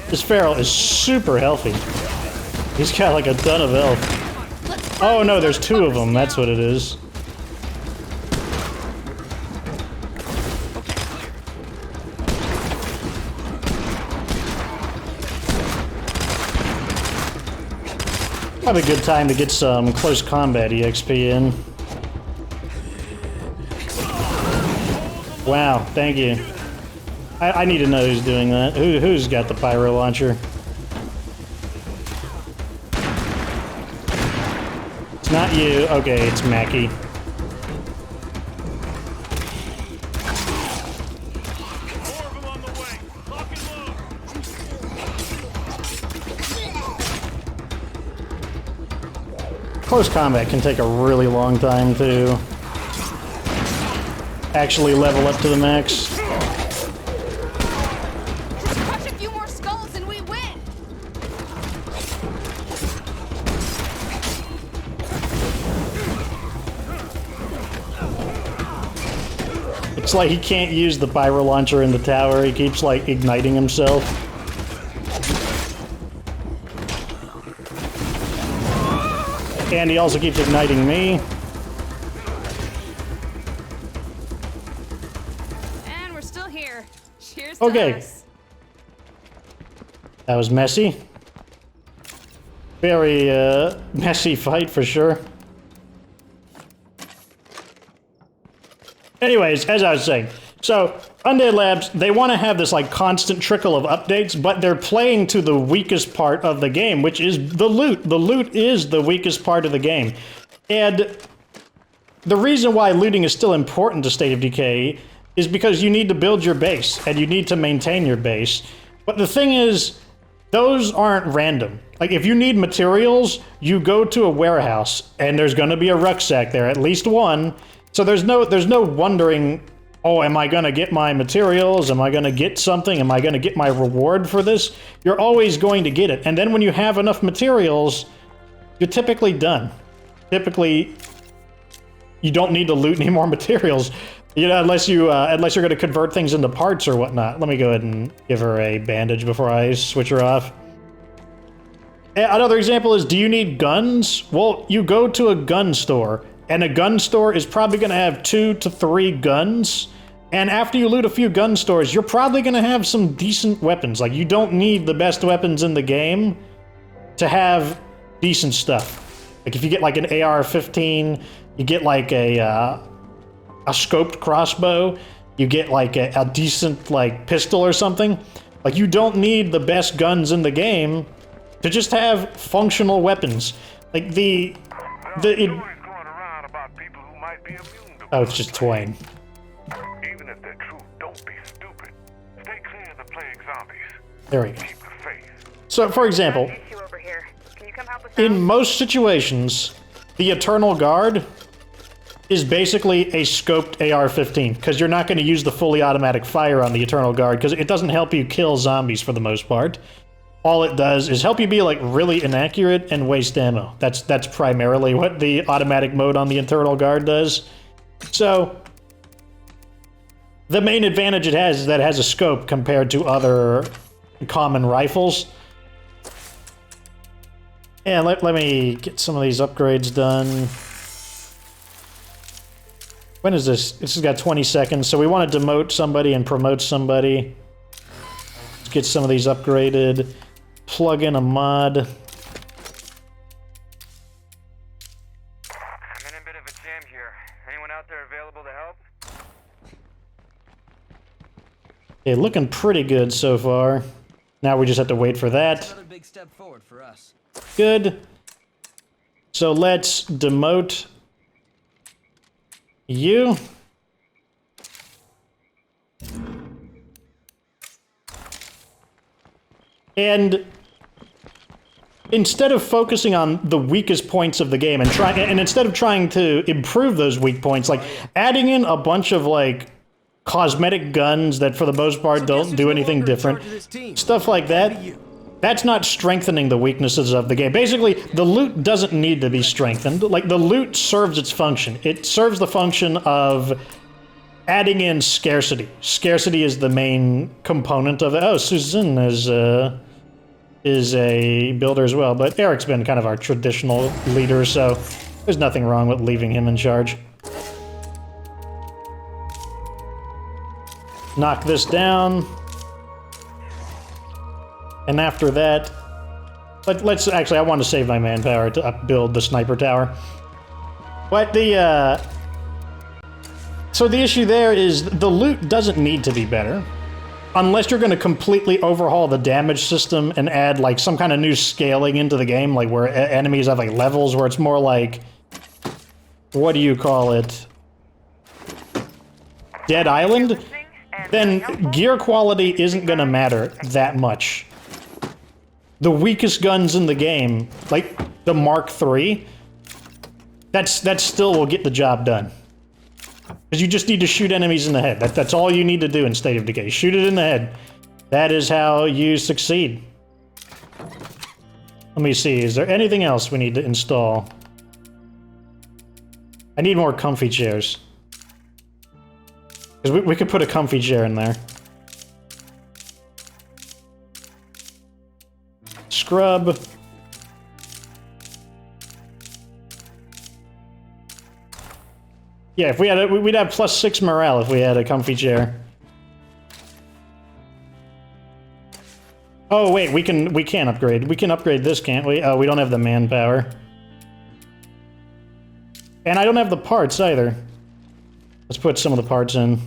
This Pharaoh is super healthy. He's got like a ton of health. Oh no, there's 2 of them, that's what it is. Probably a good time to get some close combat EXP in. Wow, thank you. I need to know who's doing that. Who's got the pyro launcher? It's not you. Okay, it's Mackie. Close combat can take a really long time to actually level up to the max. Crush a few more skulls and we win! It's like he can't use the pyro launcher in the tower. He keeps like igniting himself. And he also keeps igniting me. And we're still here. Cheers to Okay. us. That was messy. Very messy fight for sure. Anyways, as I was saying, so Undead Labs, they want to have this like constant trickle of updates, but they're playing to the weakest part of the game, which is the loot. The loot is the weakest part of the game. And the reason why looting is still important to State of Decay is because you need to build your base, and you need to maintain your base. But the thing is, those aren't random. Like, if you need materials, you go to a warehouse, and there's gonna be a rucksack there, at least one. So there's no wondering, oh, am I gonna get my materials? Am I gonna get something? Am I gonna get my reward for this? You're always going to get it. And then when you have enough materials, you're typically done. Typically, you don't need to loot any more materials, you know, unless you're gonna convert things into parts or whatnot. Let me go ahead and give her a bandage before I switch her off. Another example is, do you need guns? Well, you go to a gun store, and a gun store is probably going to have 2 to 3 guns. And after you loot a few gun stores, you're probably going to have some decent weapons. Like, you don't need the best weapons in the game to have decent stuff. Like, if you get like an AR-15, you get like a scoped crossbow, you get like a decent like pistol or something. Like, you don't need the best guns in the game to just have functional weapons. Like, oh, it's just Twain. Even if they're true, don't be stupid. Stay clear of the plague zombies. There we go. Keep the faith. So, for example, Issue over here. Can you come help us in out? most situations, the Eternal Guard is basically a scoped AR-15, because you're not going to use the fully automatic fire on the Eternal Guard, because it doesn't help you kill zombies for the most part. All it does is help you be like really inaccurate and waste ammo. That's primarily what the automatic mode on the Eternal Guard does. So, the main advantage it has is that it has a scope compared to other common rifles. And let me get some of these upgrades done. When is this? This has got 20 seconds, so we want to demote somebody and promote somebody. Let's get some of these upgraded. Plug in a mod. I'm in a bit of a jam here. Anyone out there available to help? Okay, looking pretty good so far. Now we just have to wait for that. Another big step forward for us. Good. So let's demote you. And instead of focusing on the weakest points of the game and instead of trying to improve those weak points, like adding in a bunch of like cosmetic guns that for the most part don't do anything different, stuff like that, that's not strengthening the weaknesses of the game. Basically, the loot doesn't need to be strengthened. Like, the loot serves its function. It serves the function of adding in scarcity. Scarcity is the main component of it. Oh, Susan is a builder as well, but Eric's been kind of our traditional leader, so there's nothing wrong with leaving him in charge. Knock this down. And after that, Let's actually, I want to save my manpower to build the sniper tower. But the, so the issue there is the loot doesn't need to be better. Unless you're going to completely overhaul the damage system and add, like, some kind of new scaling into the game, like where enemies have, like, levels where it's more like... What do you call it? Dead Island? Then gear quality isn't going to matter that much. The weakest guns in the game, like the Mark III, that still will get the job done. Because you just need to shoot enemies in the head. That's all you need to do in State of Decay. Shoot it in the head. That is how you succeed. Let me see, is there anything else we need to install? I need more comfy chairs. Because we could put a comfy chair in there. Scrub. Yeah, if we had we'd have +6 morale if we had a comfy chair. Oh wait, we can upgrade. We can upgrade this, can't we? Oh, we don't have the manpower. And I don't have the parts either. Let's put some of the parts in.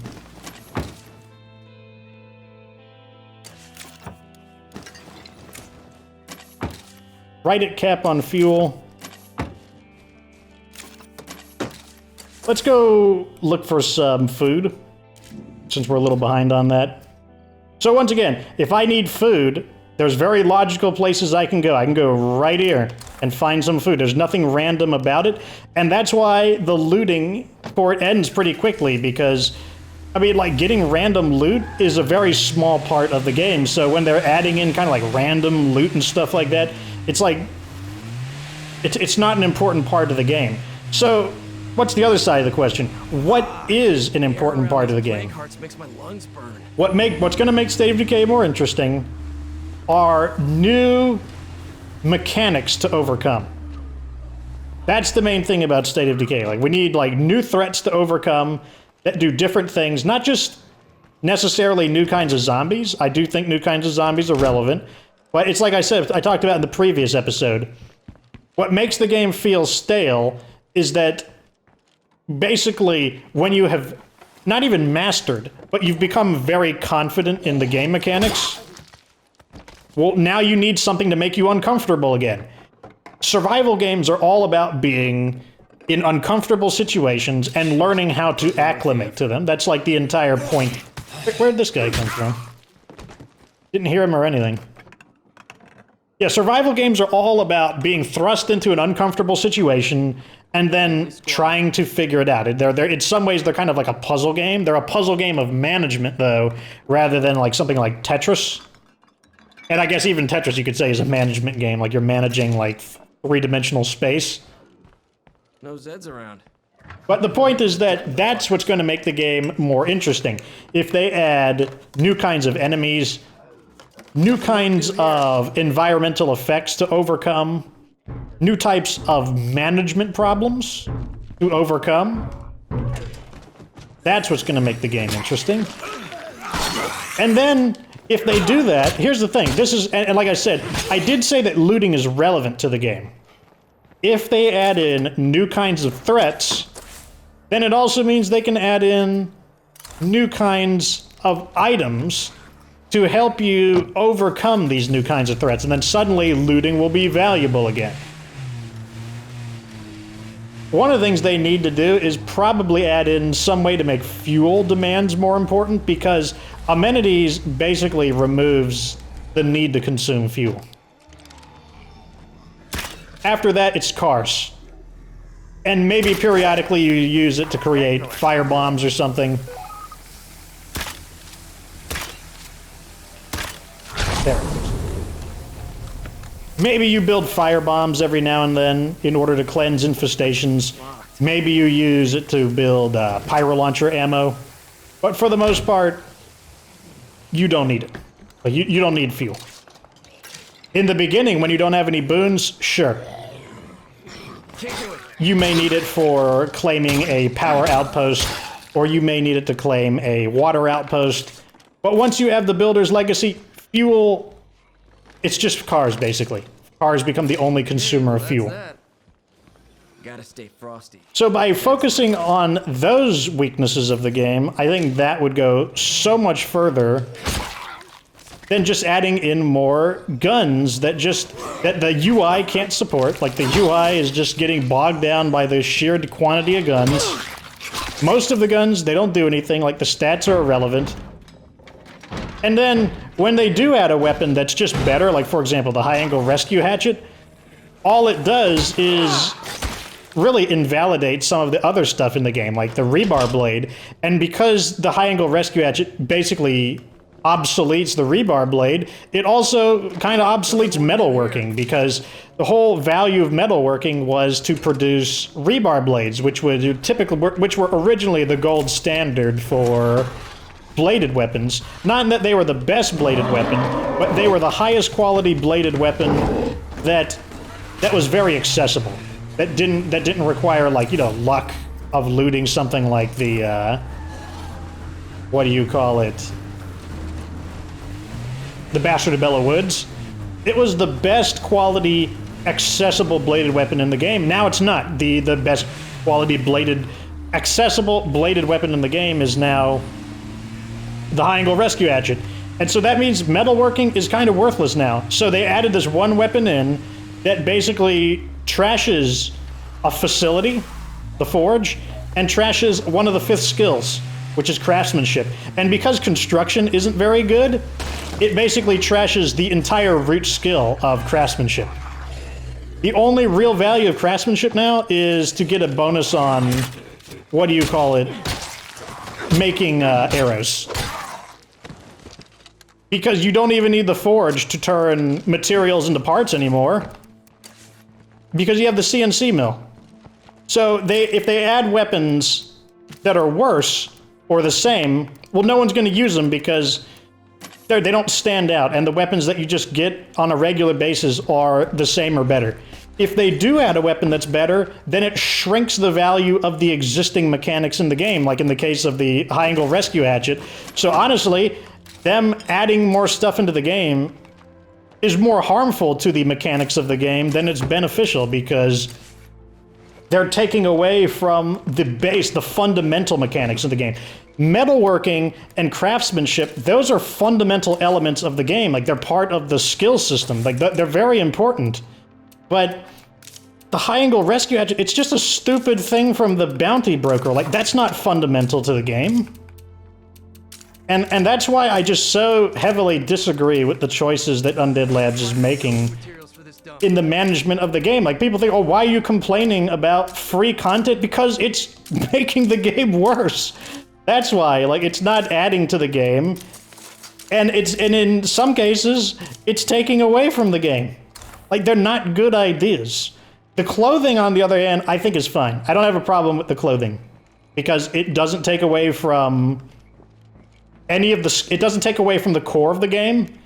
Right at cap on fuel. Let's go look for some food, since we're a little behind on that. So once again, if I need food, there's very logical places I can go. I can go right here and find some food. There's nothing random about it, and that's why the looting for it ends pretty quickly, because, I mean, like, getting random loot is a very small part of the game, so when they're adding in kind of like random loot and stuff like that, it's like, it's not an important part of the game. So, what's the other side of the question? What is an important part of the game? What's going to make State of Decay more interesting are new mechanics to overcome. That's the main thing about State of Decay. Like, we need, like, new threats to overcome that do different things, not just necessarily new kinds of zombies. I do think new kinds of zombies are relevant, but it's like I said, I talked about in the previous episode. What makes the game feel stale is that basically when you have not even mastered, but you've become very confident in the game mechanics, well, now you need something to make you uncomfortable again. Survival games are all about being in uncomfortable situations and learning how to acclimate to them. That's like the entire point. Where'd this guy come from? Didn't hear him or anything. Yeah, survival games are all about being thrust into an uncomfortable situation and then trying to figure it out. In some ways, they're kind of like a puzzle game. They're a puzzle game of management, though, rather than like something like Tetris. And I guess even Tetris, you could say, is a management game. Like, you're managing, like, three-dimensional space. No Zeds around. But the point is that that's what's going to make the game more interesting. If they add new kinds of enemies, new kinds of environmental effects to overcome, new types of management problems to overcome, that's what's going to make the game interesting. And then, if they do that, here's the thing. This is, and like I said, I did say that looting is relevant to the game. If they add in new kinds of threats, then it also means they can add in new kinds of items to help you overcome these new kinds of threats, and then suddenly looting will be valuable again. One of the things they need to do is probably add in some way to make fuel demands more important, because amenities basically removes the need to consume fuel. After that, it's cars. And maybe periodically you use it to create fire bombs or something. There. Maybe you build fire bombs every now and then in order to cleanse infestations. Maybe you use it to build pyro launcher ammo. But for the most part, you don't need it. You don't need fuel. In the beginning, when you don't have any boons, sure. You may need it for claiming a power outpost, or you may need it to claim a water outpost. But once you have the Builder's Legacy, fuel, it's just cars, basically. cars become the only consumer of That's fuel. that. Gotta stay frosty. So by focusing on those weaknesses of the game, I think that would go so much further than just adding in more guns that the UI can't support. Like, the UI is just getting bogged down by the sheer quantity of guns. Most of the guns, they don't do anything, like the stats are irrelevant. And then, when they do add a weapon that's just better, like for example, the high-angle rescue hatchet, all it does is really invalidate some of the other stuff in the game, like the rebar blade. And because the high-angle rescue hatchet basically obsoletes the rebar blade, it also kind of obsoletes metalworking, because the whole value of metalworking was to produce rebar blades, which were originally the gold standard for bladed weapons. Not that they were the best bladed weapon, but they were the highest quality bladed weapon that was very accessible. That didn't require, like, you know, luck of looting something like the what do you call it? The Bastard of Bella Woods. It was the best quality accessible bladed weapon in the game. Now it's not. The best quality accessible bladed weapon in the game is now the high-angle rescue hatchet. And so that means metalworking is kind of worthless now. So they added this one weapon in that basically trashes a facility, the forge, and trashes one of the 5th skills, which is craftsmanship. And because construction isn't very good, it basically trashes the entire root skill of craftsmanship. The only real value of craftsmanship now is to get a bonus on, what do you call it, making arrows. Because you don't even need the forge to turn materials into parts anymore, because you have the CNC mill. So if they add weapons that are worse or the same, well, no one's going to use them because they don't stand out, and the weapons that you just get on a regular basis are the same or better. If they do add a weapon that's better, then it shrinks the value of the existing mechanics in the game, like in the case of the high-angle rescue hatchet. So honestly, them adding more stuff into the game is more harmful to the mechanics of the game than it's beneficial, because they're taking away from the base, the fundamental mechanics of the game. Metalworking and craftsmanship, those are fundamental elements of the game. Like, they're part of the skill system. Like, they're very important. But the high-angle rescue hatchet, it's just a stupid thing from the bounty broker. Like, that's not fundamental to the game. And that's why I just so heavily disagree with the choices that Undead Labs is making in the management of the game. Like, people think, oh, why are you complaining about free content? Because it's making the game worse. That's why. Like, it's not adding to the game. And in some cases, it's taking away from the game. Like, they're not good ideas. The clothing, on the other hand, I think is fine. I don't have a problem with the clothing, because it doesn't take away from any of the... It doesn't take away from the core of the game.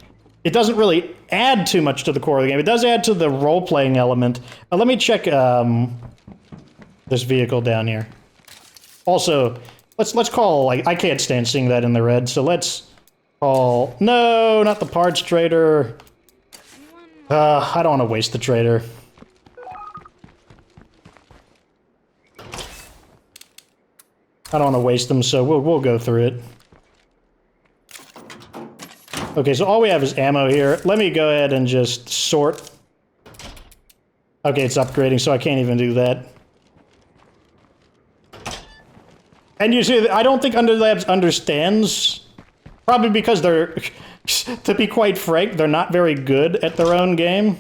It doesn't really add too much to the core of the game. It does add to the role-playing element. Let me check this vehicle down here. Also, let's call... Like, I can't stand seeing that in the red, so let's call... No, not the parts trader. I don't want to waste the trader. I don't want to waste them, so we'll go through it. Okay, so all we have is ammo here. Let me go ahead and just sort. Okay, it's upgrading, so I can't even do that. And you see, I don't think Undead Labs understands, probably because they're, to be quite frank, they're not very good at their own game.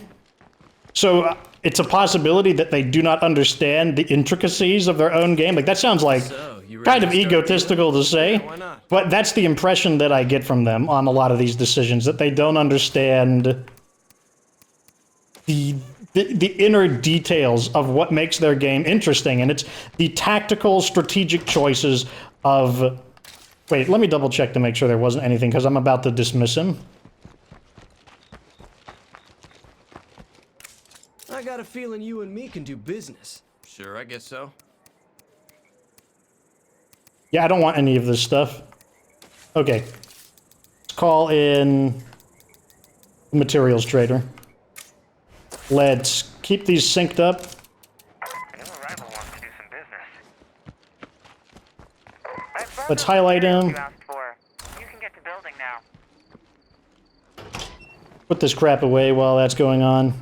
So it's a possibility that they do not understand the intricacies of their own game. Like, that sounds like kind of egotistical to say, but that's the impression that I get from them on a lot of these decisions, that they don't understand the inner details of what makes their game interesting, and it's the tactical, strategic choices of... Wait, let me double check to make sure there wasn't anything, because I'm about to dismiss him. I got a feeling you and me can do business. Sure, I guess so. Yeah, I don't want any of this stuff. Okay. Let's call in the materials trader. Let's keep these synced up. A new arrival wants to do some business. I brought Let's those highlight materials him. you asked for. You can get to building now. Put this crap away while that's going on.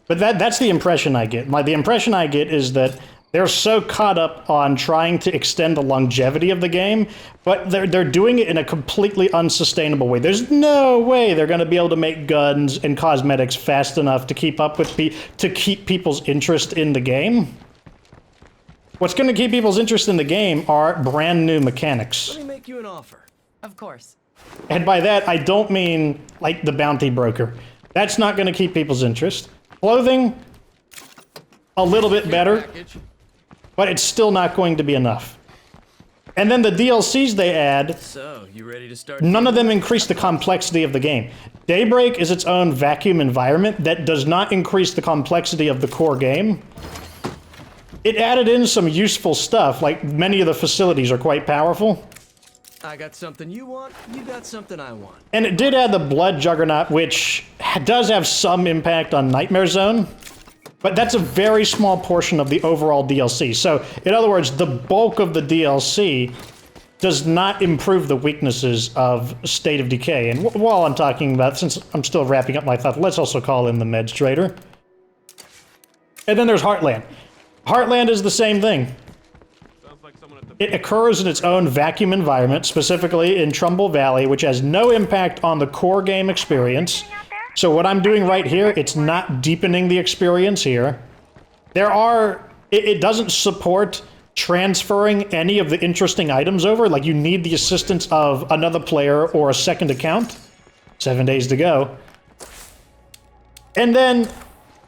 But that's the impression I get. The impression I get is that they're so caught up on trying to extend the longevity of the game, but they're doing it in a completely unsustainable way. There's no way they're going to be able to make guns and cosmetics fast enough to keep up with to keep people's interest in the game. What's going to keep people's interest in the game are brand new mechanics. Let me make you an offer. Of course. And by that, I don't mean like the bounty broker. That's not going to keep people's interest. Clothing, a little bit better, but it's still not going to be enough. And then the DLCs they add, So, you ready to start? none of them increase the complexity of the game. Daybreak is its own vacuum environment that does not increase the complexity of the core game. It added in some useful stuff, like many of the facilities are quite powerful. I got something you want, you got something I want. And it did add the Blood Juggernaut, which does have some impact on Nightmare Zone, but that's a very small portion of the overall DLC. So, in other words, the bulk of the DLC does not improve the weaknesses of State of Decay. And while I'm talking about, since I'm still wrapping up my thought, let's also call in the Meds Trader. And then there's Heartland. Heartland is the same thing. It occurs in its own vacuum environment, specifically in Trumbull Valley, which has no impact on the core game experience. So what I'm doing right here, it's not deepening the experience here. It doesn't support transferring any of the interesting items over. Like, you need the assistance of another player or a second account. 7 days to go. And then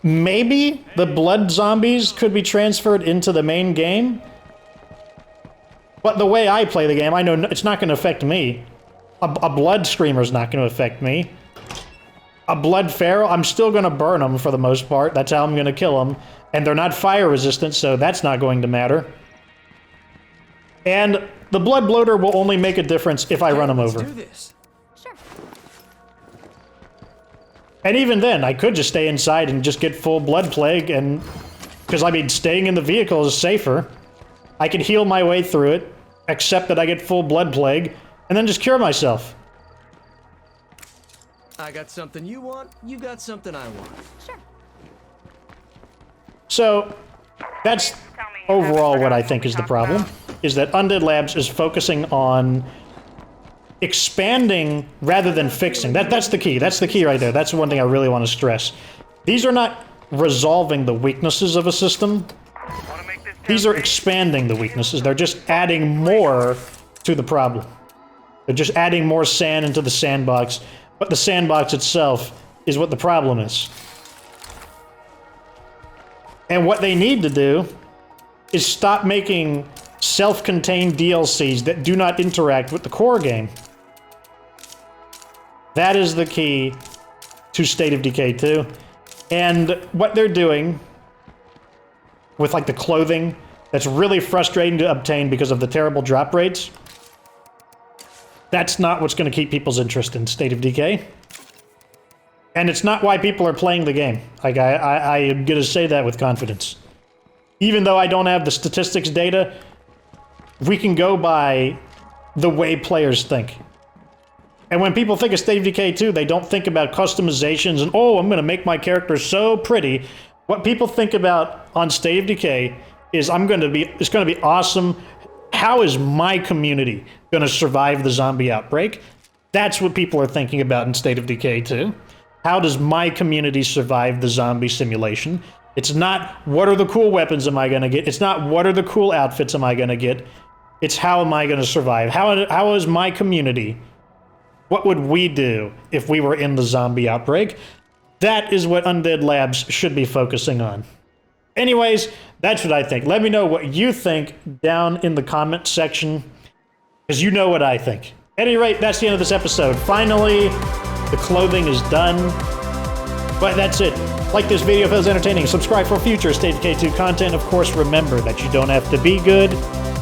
maybe the blood zombies could be transferred into the main game. But the way I play the game, I know it's not going to affect me. A blood screamer's not going to affect me. A blood feral, I'm still going to burn them for the most part. That's how I'm going to kill them. And they're not fire resistant, so that's not going to matter. And the blood bloater will only make a difference if I run them over. Let's do this. Sure. And even then, I could just stay inside and just get full blood plague, and because I mean, staying in the vehicle is safer. I can heal my way through it, accept that I get full blood plague, and then just cure myself. I got something you want, you got something I want. Sure. So, that's overall what I think is the problem, is that Undead Labs is focusing on expanding rather than fixing. That's the key. That's the key right there. That's the one thing I really want to stress. These are not resolving the weaknesses of a system. These are expanding the weaknesses. They're just adding more to the problem. They're just adding more sand into the sandbox, but the sandbox itself is what the problem is. And what they need to do is stop making self-contained DLCs that do not interact with the core game. That is the key to State of Decay 2. And what they're doing with like the clothing that's really frustrating to obtain because of the terrible drop rates, that's not what's going to keep people's interest in State of Decay. And it's not why people are playing the game. Like, I am going to say that with confidence. Even though I don't have the statistics data, we can go by the way players think. And when people think of State of Decay 2, they don't think about customizations and, oh, I'm going to make my character so pretty. What people think about on State of Decay is it's going to be awesome. How is my community going to survive the zombie outbreak? That's what people are thinking about in State of Decay 2. How does my community survive the zombie simulation? It's not, what are the cool weapons am I going to get? It's not, what are the cool outfits am I going to get? It's, how am I going to survive? How is my community? What would we do if we were in the zombie outbreak? That is what Undead Labs should be focusing on. Anyways, that's what I think. Let me know what you think down in the comment section, because you know what I think. At any rate, that's the end of this episode. Finally, the clothing is done. But that's it. Like this video if it was entertaining. Subscribe for future State of Decay 2 content. Of course, remember that you don't have to be good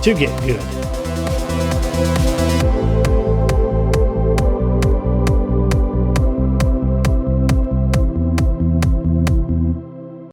to get good.